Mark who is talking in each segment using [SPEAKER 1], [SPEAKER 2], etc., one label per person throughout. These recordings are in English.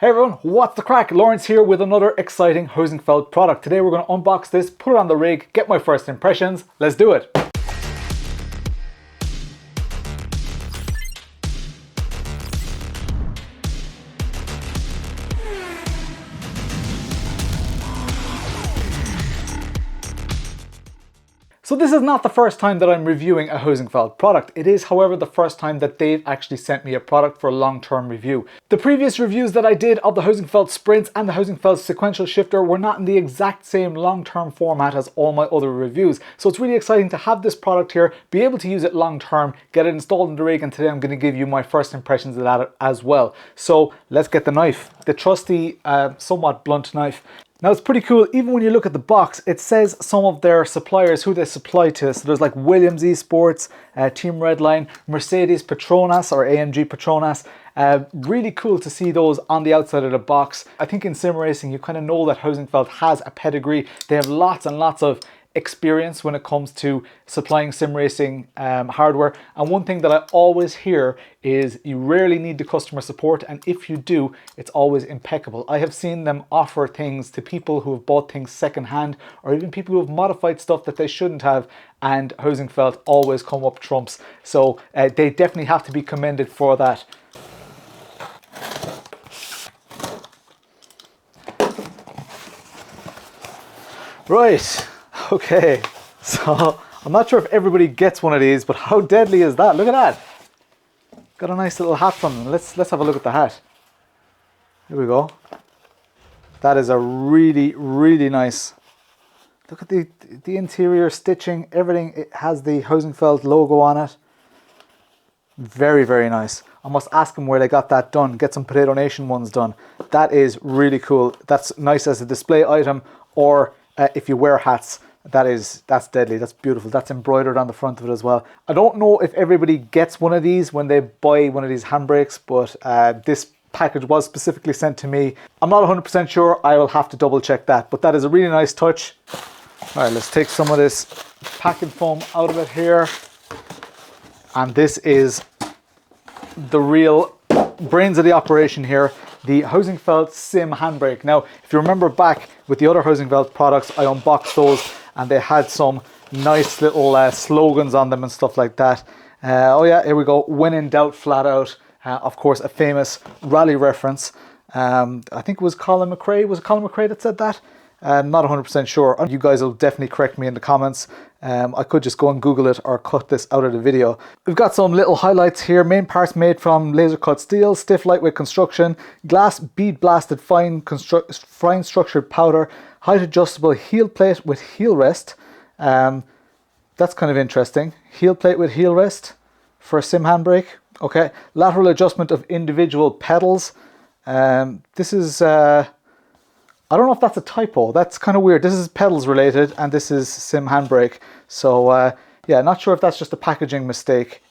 [SPEAKER 1] Hey everyone, what's the crack? Lawrence here with another exciting Heusinkveld product. Today we're going to unbox this, put it on the rig, get my first impressions. Let's do it. So this is not the first time that I'm reviewing a Heusinkveld product. It is, however, the first time that they've actually sent me a product for a long-term review. The previous reviews that I did of the Heusinkveld Sprints and the Heusinkveld Sequential Shifter were not in the exact same long-term format as all my other reviews. So it's really exciting to have this product here, be able to use it long-term, get it installed in the rig, and today I'm going to give you my first impressions of that as well. So let's get the knife, the trusty, somewhat blunt knife. Now it's pretty cool, even when you look at the box, it says some of their suppliers, who they supply to. So there's like Williams Esports, Team Redline, Mercedes Petronas or AMG Petronas. Really cool to see those on the outside of the box. I think in sim racing, you kind of know that Heusinkveld has a pedigree. They have lots and lots of experience when it comes to supplying sim racing hardware, and one thing that I always hear is you rarely need the customer support, and if you do, it's always impeccable. I have seen them offer things to people who have bought things secondhand, or even people who have modified stuff that they shouldn't have, and Heusinkveld always come up trumps. So they definitely have to be commended for that. Right. Okay, so I'm not sure if everybody gets one of these, but how deadly is that? Look at that. Got a nice little hat from them. Let's have a look at the hat. Here we go. That is a really, really nice. Look at the interior stitching, everything. It has the Heusinkveld logo on it. Very, very nice. I must ask them where they got that done. Get some Potato Nation ones done. That is really cool. That's nice as a display item, or if you wear hats. That's deadly. That's beautiful. That's embroidered on the front of it as well. I don't know if everybody gets one of these when they buy one of these handbrakes, but this package was specifically sent to me. I'm not 100% sure. I will have to double check that, but that is a really nice touch. All right, let's take some of this packing foam out of it here. And this is the real brains of the operation here, the Heusinkveld Sim handbrake. Now, if you remember back with the other Heusinkveld products, I unboxed those and they had some nice little slogans on them and stuff like that. Oh yeah, here we go. When in doubt, flat out. Of course, a famous rally reference. I think it was Colin McRae. Was it Colin McRae that said that? Not 100% sure. You guys will definitely correct me in the comments. I could just go and Google it or cut this out of the video. We've got some little highlights here. Main parts made from laser cut steel, stiff lightweight construction, glass bead blasted fine structured powder, height adjustable heel plate with heel rest. That's kind of interesting. Heel plate with heel rest for a sim handbrake. Okay. Lateral adjustment of individual pedals. This is... I don't know if that's a typo. That's kind of weird. This is pedals related and this is sim handbrake. So yeah, not sure if that's just a packaging mistake.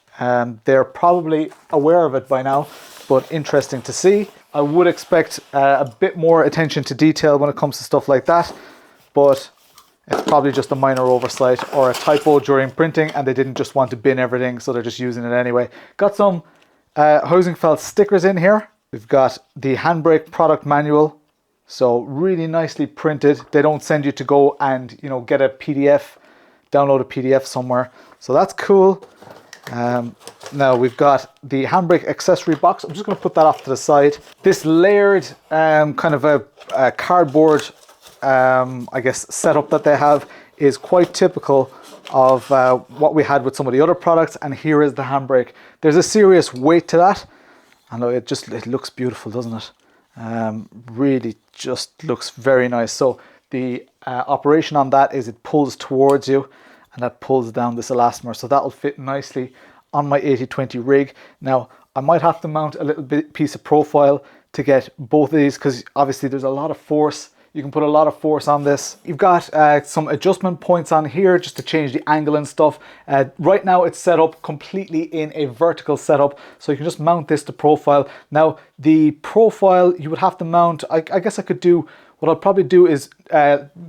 [SPEAKER 1] They're probably aware of it by now, but interesting to see. I would expect a bit more attention to detail when it comes to stuff like that, but it's probably just a minor oversight or a typo during printing and they didn't just want to bin everything, so they're just using it anyway. Got some Heusinkveld stickers in here. We've got the handbrake product manual. So really nicely printed. They don't send you to go and, you know, get a PDF, download a PDF somewhere. So that's cool. Now we've got the handbrake accessory box. I'm just going to put that off to the side. This layered kind of a cardboard, I guess, setup that they have is quite typical of what we had with some of the other products. And here is the handbrake. There's a serious weight to that. And it looks beautiful, doesn't it? Really just looks very nice. So the operation on that is it pulls towards you and that pulls down this elastomer, so that'll fit nicely on my 80/20 rig. Now I might have to mount a little piece of profile to get both of these, because obviously there's a lot of force. You can put a lot of force on this. You've got some adjustment points on here just to change the angle and stuff. Right now it's set up completely in a vertical setup, so you can just mount this to profile. Now the profile you would have to mount, I guess I could do, what I'll probably do is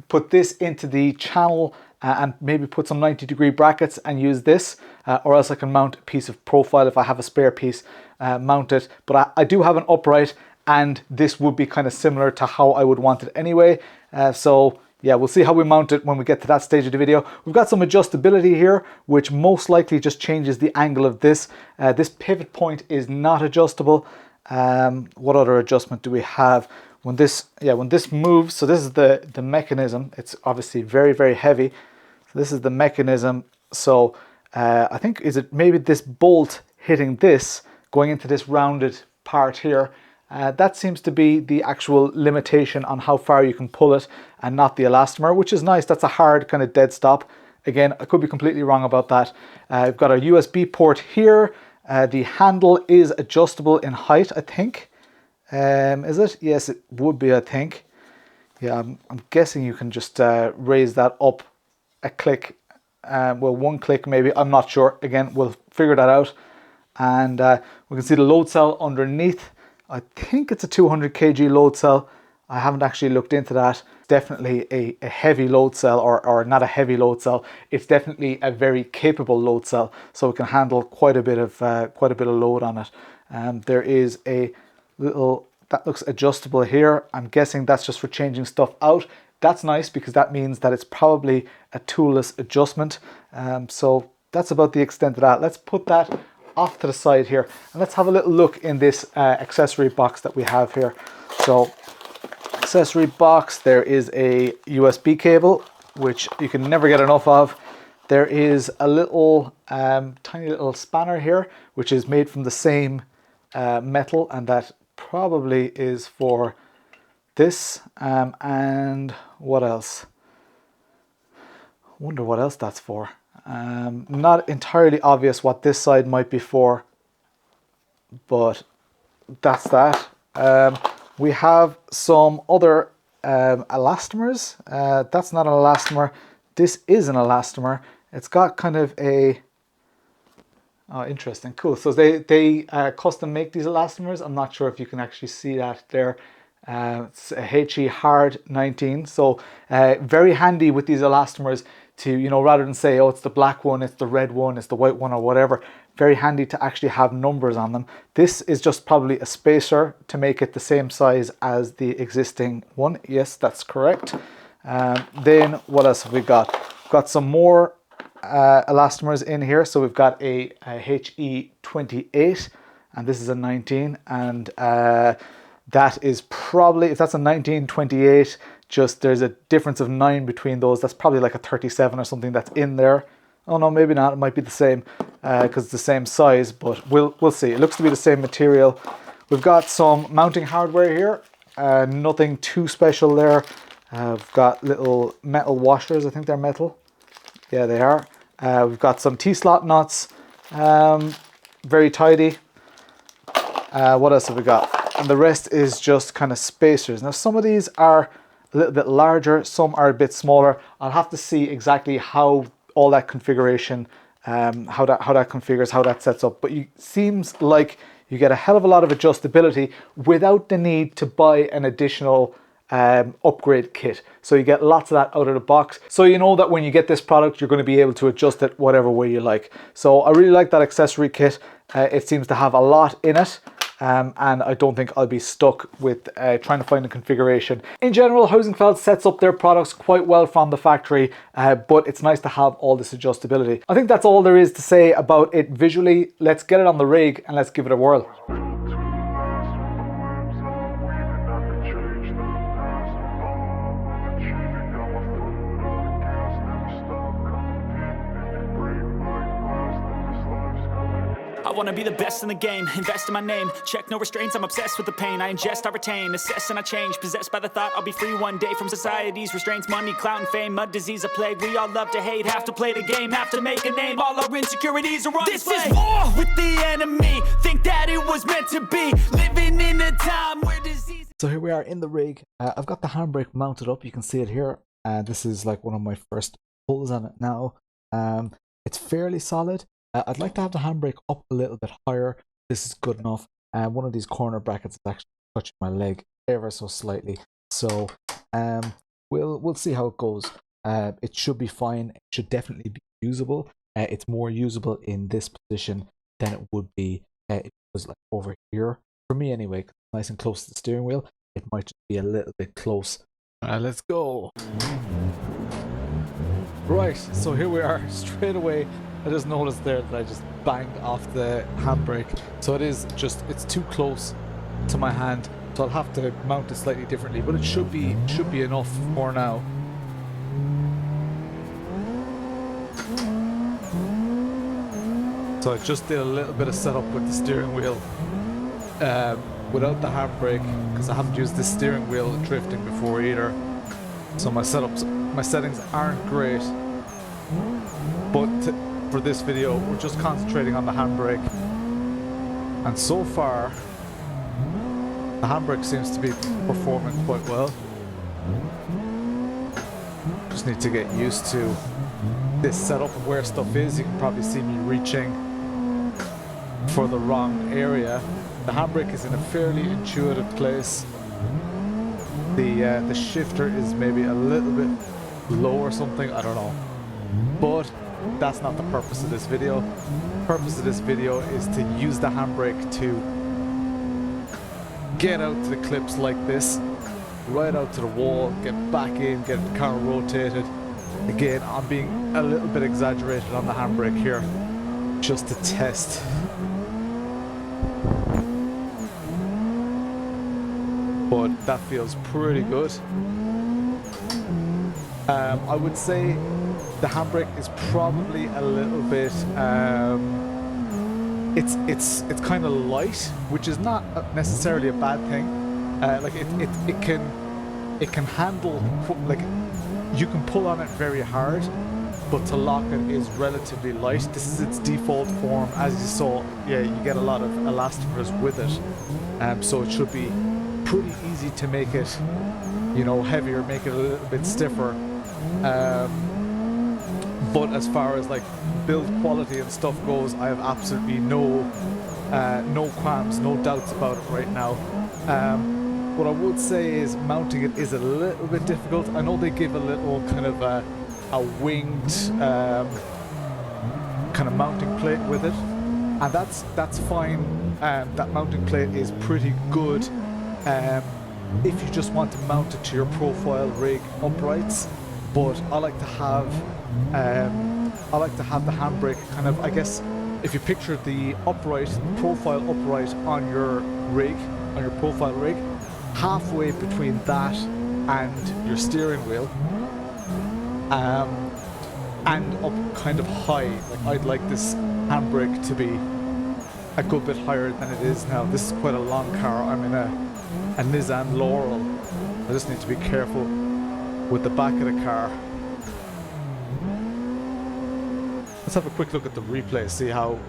[SPEAKER 1] put this into the channel and maybe put some 90-degree brackets and use this, or else I can mount a piece of profile if I have a spare piece, mount it. But I do have an upright, and this would be kind of similar to how I would want it anyway. So yeah, we'll see how we mount it when we get to that stage of the video. We've got some adjustability here, which most likely just changes the angle of this. This pivot point is not adjustable. What other adjustment do we have? When this moves, so this is the mechanism. It's obviously very, very heavy. So this is the mechanism. So I think, is it maybe this bolt hitting this, going into this rounded part here? That seems to be the actual limitation on how far you can pull it, and not the elastomer, which is nice. That's a hard kind of dead stop. Again, I could be completely wrong about that. I've got a USB port here. The handle is adjustable in height, I think. Is it? Yes, it would be, I think. Yeah, I'm guessing you can just raise that up a click. Well, one click maybe. I'm not sure. Again, we'll figure that out. And we can see the load cell underneath. I think it's a 200 kg load cell. I haven't actually looked into that. Definitely a heavy load cell, or not a heavy load cell. It's definitely a very capable load cell, so it can handle quite a bit of load on it. There is a little that looks adjustable here. I'm guessing that's just for changing stuff out. That's nice because that means that it's probably a toolless adjustment. So that's about the extent of that. Let's put that off to the side here, and let's have a little look in this accessory box that we have here. So accessory box, there is a USB cable, which you can never get enough of. There is a little tiny little spanner here, which is made from the same metal, and that probably is for this. And what else? Wonder what else that's for. Not entirely obvious what this side might be for, but that's that. We have some other elastomers. That's not an elastomer. This is an elastomer. It's got kind of a... Oh, interesting. Cool. So they custom make these elastomers. I'm not sure if you can actually see that there. It's a HE Hard 19. So very handy with these elastomers to, you know, rather than say, oh, it's the black one, it's the red one, it's the white one, or whatever. Very handy to actually have numbers on them. This is just probably a spacer to make it the same size as the existing one. Yes, that's correct. Then what else have we got? We've got some more elastomers in here. So we've got a HE28, and this is a 19, and that is probably, if that's a 1928, just there's a difference of 9 between those. That's probably like a 37 or something that's in there. Oh no, maybe not. It might be the same because it's the same size, but we'll see. It looks to be the same material. We've got some mounting hardware here. Nothing too special there. We've got little metal washers. I think they're metal. Yeah, they are. We've got some T-slot nuts. Very tidy. What else have we got? And the rest is just kind of spacers. Now some of these are a little bit larger, some are a bit smaller. I'll have to see exactly how all that configuration, how that configures, how that sets up. But it seems like you get a hell of a lot of adjustability without the need to buy an additional upgrade kit. So you get lots of that out of the box. So you know that when you get this product, you're going to be able to adjust it whatever way you like. So I really like that accessory kit. It seems to have a lot in it. And I don't think I'll be stuck with trying to find a configuration. In general, Heusinkveld sets up their products quite well from the factory, but it's nice to have all this adjustability. I think that's all there is to say about it visually. Let's get it on the rig and let's give it a whirl.
[SPEAKER 2] I wanna be the best in the game, invest in my name, check no restraints, I'm obsessed with the pain, I ingest, I retain, assess and I change, possessed by the thought I'll be free one day from society's restraints, money, clout and fame, mud, disease, a plague, we all love to hate, have to play the game, have to make a name, all our insecurities are on display. This is war with the enemy, think that it was meant to be, living in a time where disease...
[SPEAKER 1] So here we are in the rig. I've got the handbrake mounted up, you can see it here. This is like one of my first pulls on it now. It's fairly solid. I'd like to have the handbrake up a little bit higher. This is good enough. One of these corner brackets is actually touching my leg ever so slightly. So we'll see how it goes. It should be fine. It should definitely be usable. It's more usable in this position than it would be if it was like over here. For me anyway, nice and close to the steering wheel, it might just be a little bit close. Alright, let's go. Right, so here we are. Straight away, I just noticed there that I just banged off the handbrake. So it's too close to my hand. So I'll have to mount it slightly differently, but it should be enough for now. So I just did a little bit of setup with the steering wheel without the handbrake, because I haven't used the steering wheel drifting before either. So my settings aren't great. But for this video, we're just concentrating on the handbrake. And so far, the handbrake seems to be performing quite well. Just need to get used to this setup and where stuff is. You can probably see me reaching for the wrong area. The handbrake is in a fairly intuitive place. The shifter is maybe a little bit low or something, I don't know. But that's not the purpose of this video. The purpose of this video is to use the handbrake to get out to the clips like this, right out to the wall, get back in, get the car rotated. Again, I'm being a little bit exaggerated on the handbrake here, just to test. But that feels pretty good. I would say the handbrake is probably a little bit it's kind of light, which is not necessarily a bad thing. Like it can handle, like you can pull on it very hard, but to lock it is relatively light. This is its default form, as you saw. Yeah, you get a lot of elastomers with it, so it should be pretty easy to make it, you know, heavier, make it a little bit stiffer. But as far as like build quality and stuff goes, I have absolutely no qualms, no doubts about it right now. What I would say is mounting it is a little bit difficult. I know they give a little kind of a winged kind of mounting plate with it, and that's fine. That mounting plate is pretty good if you just want to mount it to your profile rig uprights. But I like to have the handbrake kind of, I guess, if you picture the profile upright on your rig, on your profile rig, halfway between that and your steering wheel, and up kind of high. Like I'd like this handbrake to be a good bit higher than it is now. This is quite a long car. I'm in a Nissan Laurel. I just need to be careful with the back of the car. Let's have a quick look at the replay, see how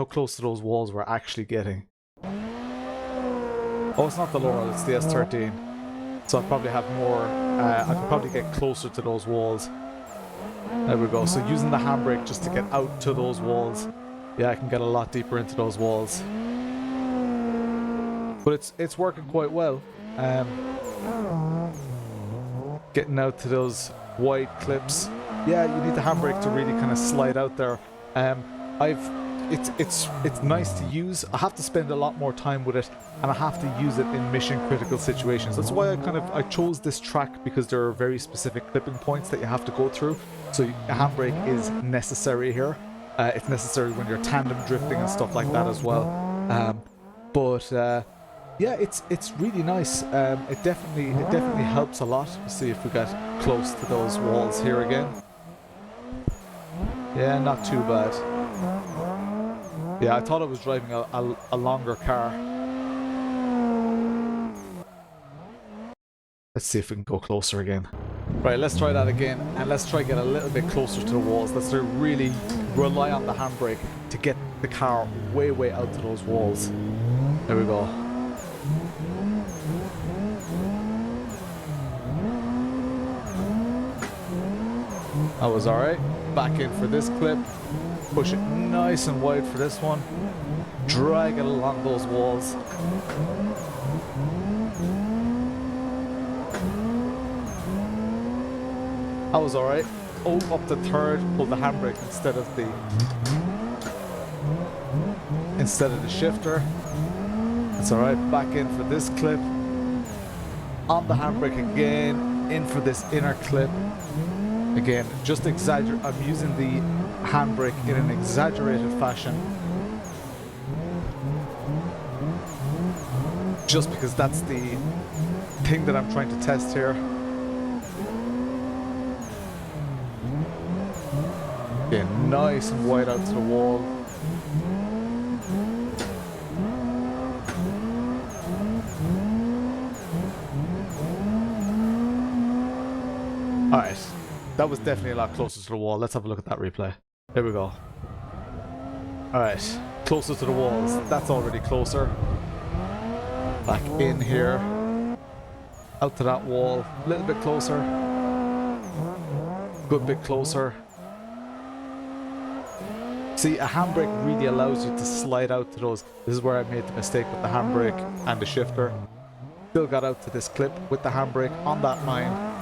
[SPEAKER 1] close to those walls we're actually getting. Oh, it's not the Laurel, it's the S13. So I'll probably have more, I can probably get closer to those walls. There we go. So using the handbrake just to get out to those walls. Yeah, I can get a lot deeper into those walls. But it's working quite well. Getting out to those wide clips. Yeah, you need the handbrake to really kind of slide out there. It's nice to use. I have to spend a lot more time with it, and I have to use it in mission critical situations. That's why I chose this track, because there are very specific clipping points that you have to go through. So a handbrake is necessary here. It's necessary when you're tandem drifting and stuff like that as well. Yeah, it's really nice. It definitely helps a lot. Let's see if we get close to those walls here again. Yeah, not too bad. Yeah, I thought I was driving a longer car. Let's see if we can go closer again. Right, let's try that again, and let's try get a little bit closer to the walls. Let's really rely on the handbrake to get the car way out to those walls. There we go. That was alright. Back in for this clip. Push it nice and wide for this one. Drag it along those walls. That was alright. Oh, up the third, pull the handbrake instead of the shifter. It's alright, back in for this clip. On the handbrake again, in for this inner clip. Again, just exaggerate. I'm using the handbrake in an exaggerated fashion. Just because that's the thing that I'm trying to test here. Again, nice and wide out to the wall. Alright, that was definitely a lot closer to the wall. Let's have a look at that replay. There we go. Alright, closer to the walls. That's already closer. Back in here. Out to that wall. A little bit closer. Good bit closer. See, a handbrake really allows you to slide out to those. This is where I made the mistake with the handbrake and the shifter. Still got out to this clip with the handbrake on that line.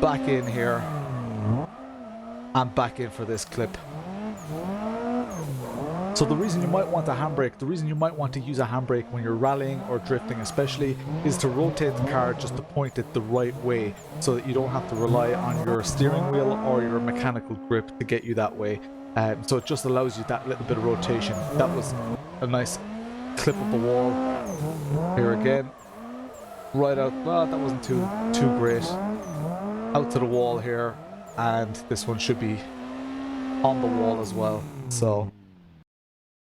[SPEAKER 1] Back in here. And back in for this clip. So the reason you might want a handbrake, the reason you might want to use a handbrake when you're rallying or drifting especially, is to rotate the car just to point it the right way so that you don't have to rely on your steering wheel or your mechanical grip to get you that way. So it just allows you that little bit of rotation. That was a nice clip of the wall. Here again. Right out, well, that wasn't too great. Out to the wall here, and this one should be on the wall as well. So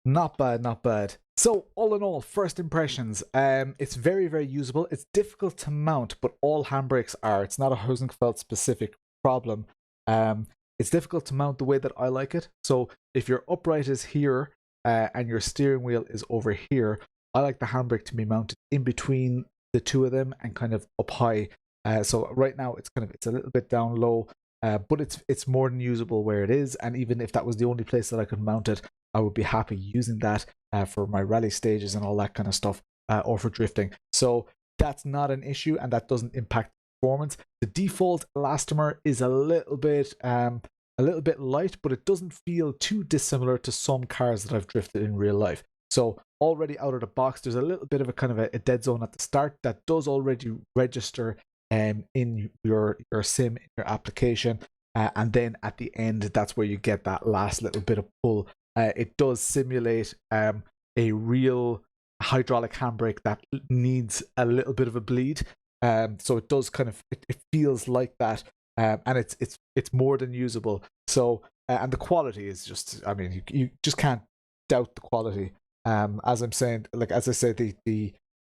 [SPEAKER 1] not bad, not bad. So all in all, first impressions. It's very, very usable. It's difficult to mount, but all handbrakes are. It's not a Heusinkveld specific problem. It's difficult to mount the way that I like it. So if your upright is here and your steering wheel is over here, I like the handbrake to be mounted in between the two of them and kind of up high. So right now it's a little bit down low, but it's more than usable where it is. And even if that was the only place that I could mount it, I would be happy using that for my rally stages and all that kind of stuff, or for drifting. So that's not an issue, and that doesn't impact performance. The default elastomer is a little bit light, but it doesn't feel too dissimilar to some cars that I've drifted in real life. So already out of the box, there's a little bit of a kind of a dead zone at the start that does already register in your sim, in your application, and then at the end, that's where you get that last little bit of pull. It does simulate a real hydraulic handbrake that needs a little bit of a bleed. So it does kind of, it feels like that, and it's more than usable. So and the quality is just, I mean, you just can't doubt the quality. As I'm saying, like as I said,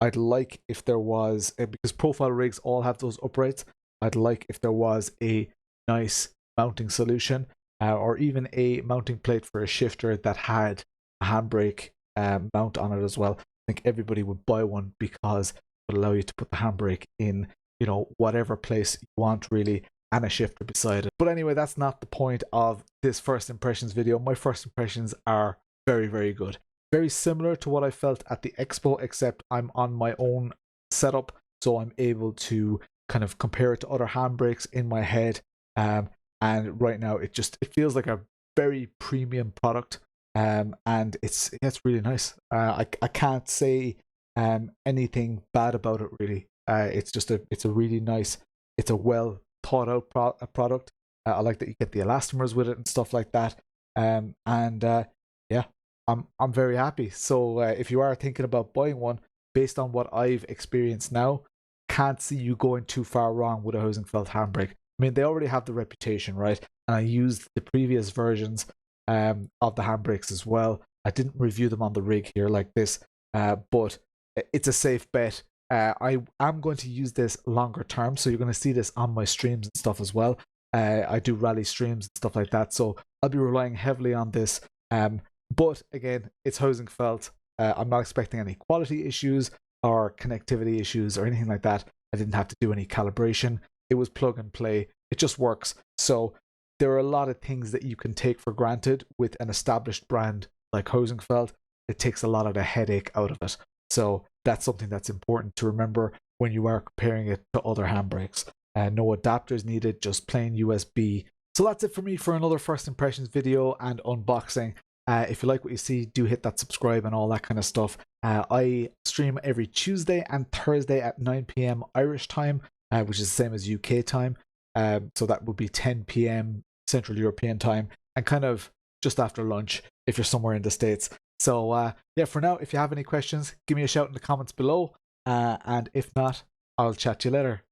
[SPEAKER 1] I'd like if there was, because profile rigs all have those uprights, I'd like if there was a nice mounting solution, or even a mounting plate for a shifter that had a handbrake mount on it as well. I think everybody would buy one because it would allow you to put the handbrake in, you know, whatever place you want really, and a shifter beside it. But anyway, that's not the point of this first impressions video. My first impressions are very, very good. Very similar to what I felt at the expo, except I'm on my own setup, so I'm able to kind of compare it to other handbrakes in my head. And right now it feels like a very premium product, and it's really nice. I can't say anything bad about it really. It's a really nice, it's a well thought out product. I like that you get the elastomers with it and stuff like that. Yeah, I'm very happy. So if you are thinking about buying one, based on what I've experienced now, can't see you going too far wrong with a Heusinkveld handbrake. I mean, they already have the reputation, right? And I used the previous versions of the handbrakes as well. I didn't review them on the rig here like this, but it's a safe bet. I am going to use this longer term, so you're going to see this on my streams and stuff as well. I do rally streams and stuff like that, so I'll be relying heavily on this. But again, it's Heusinkveld. I'm not expecting any quality issues or connectivity issues or anything like that. I didn't have to do any calibration. It was plug and play. It just works. So there are a lot of things that you can take for granted with an established brand like Heusinkveld. It takes a lot of the headache out of it. So that's something that's important to remember when you are comparing it to other handbrakes. No adapters needed, just plain USB. So that's it for me for another first impressions video and unboxing. If you like what you see, do hit that subscribe and all that kind of stuff. I stream every Tuesday and Thursday at 9 p.m. Irish time, which is the same as UK time. So that would be 10 p.m. Central European time, and kind of just after lunch if you're somewhere in the States. So yeah, for now, if you have any questions, give me a shout in the comments below. And if not, I'll chat to you later.